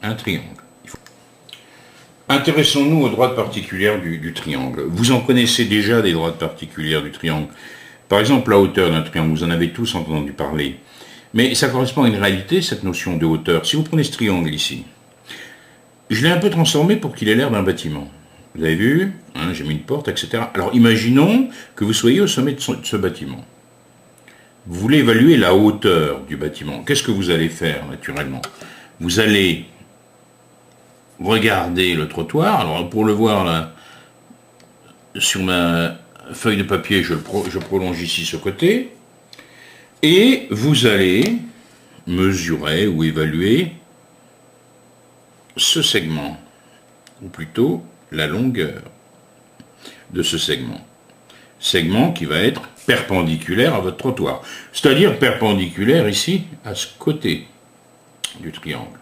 un triangle. Intéressons-nous aux droites particulières du triangle. Vous en connaissez déjà des droites particulières du triangle. Par exemple, la hauteur d'un triangle, vous en avez tous entendu parler. Mais ça correspond à une réalité, cette notion de hauteur. Si vous prenez ce triangle ici, je l'ai un peu transformé pour qu'il ait l'air d'un bâtiment. Vous avez vu, hein, j'ai mis une porte, etc. Alors imaginons que vous soyez au sommet de ce bâtiment. Vous voulez évaluer la hauteur du bâtiment. Qu'est-ce que vous allez faire, naturellement? Vous allez regarder le trottoir. Alors pour le voir là, sur ma feuille de papier, je prolonge ici ce côté. Et vous allez mesurer ou évaluer ce segment, ou plutôt la longueur de ce segment. Segment qui va être perpendiculaire à votre trottoir. C'est-à-dire perpendiculaire ici, à ce côté du triangle.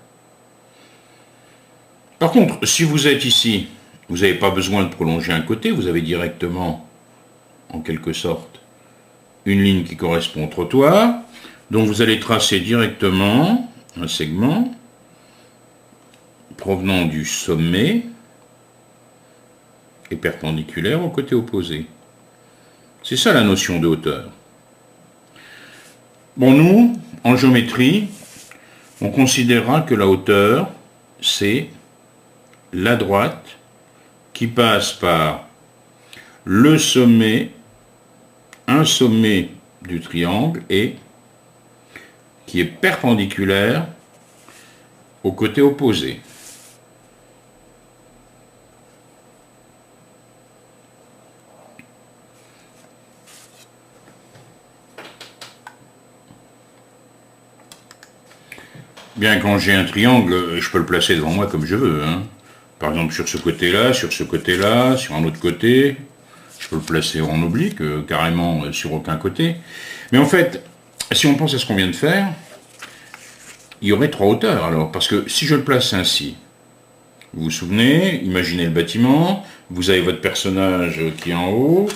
Par contre, si vous êtes ici, vous n'avez pas besoin de prolonger un côté, vous avez directement, en quelque sorte, une ligne qui correspond au trottoir. Donc vous allez tracer directement un segment provenant du sommet et perpendiculaire au côté opposé. C'est ça la notion de hauteur. Bon, nous, en géométrie, on considérera que la hauteur, c'est la droite qui passe par le sommet, un sommet du triangle et qui est perpendiculaire au côté opposé. Bien, quand j'ai un triangle, je peux le placer devant moi comme je veux. Hein. Par exemple, sur ce côté-là, sur un autre côté. Je peux le placer en oblique, carrément sur aucun côté. Mais en fait, si on pense à ce qu'on vient de faire, il y aurait trois hauteurs alors. Parce que si je le place ainsi, vous vous souvenez, imaginez le bâtiment, vous avez votre personnage qui est en haut.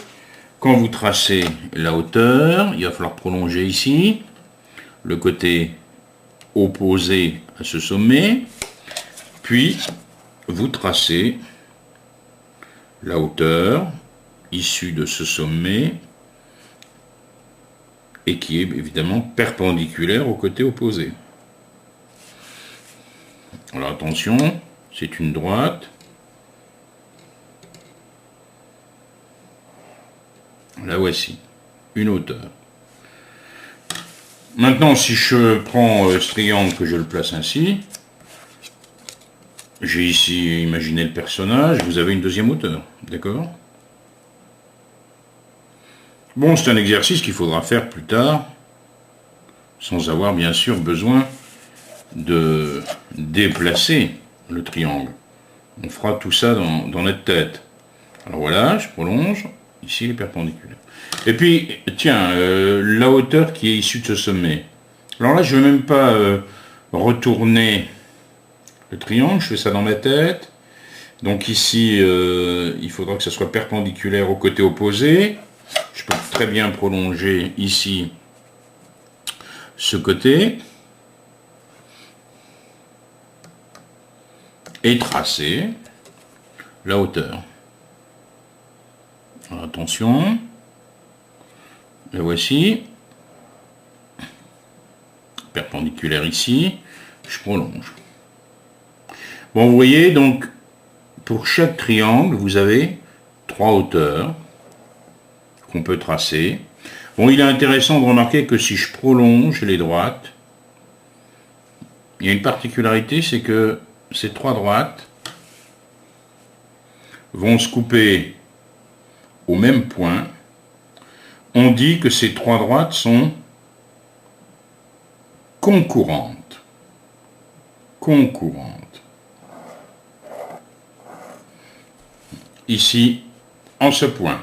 Quand vous tracez la hauteur, il va falloir prolonger ici, le côté opposé à ce sommet, puis vous tracez la hauteur issue de ce sommet et qui est évidemment perpendiculaire au côté opposé. Alors attention, c'est une droite. La voici, une hauteur. Maintenant, si je prends ce triangle que je le place ainsi, j'ai ici imaginé le personnage, vous avez une deuxième hauteur, d'accord? Bon, c'est un exercice qu'il faudra faire plus tard, sans avoir bien sûr besoin de déplacer le triangle. On fera tout ça dans notre tête. Alors voilà, je prolonge, ici il est perpendiculaire. Et puis, tiens, la hauteur qui est issue de ce sommet. Alors là, je ne vais même pas retourner le triangle, je fais ça dans ma tête. Donc ici, il faudra que ça soit perpendiculaire au côté opposé. Je peux très bien prolonger ici ce côté et tracer la hauteur. Alors, attention, la voici, perpendiculaire ici, je prolonge. Bon, vous voyez, donc, pour chaque triangle, vous avez trois hauteurs qu'on peut tracer. Bon, il est intéressant de remarquer que si je prolonge les droites, il y a une particularité, c'est que ces trois droites vont se couper au même point. On dit que ces trois droites sont concurrentes. Concurrentes. Ici, en ce point.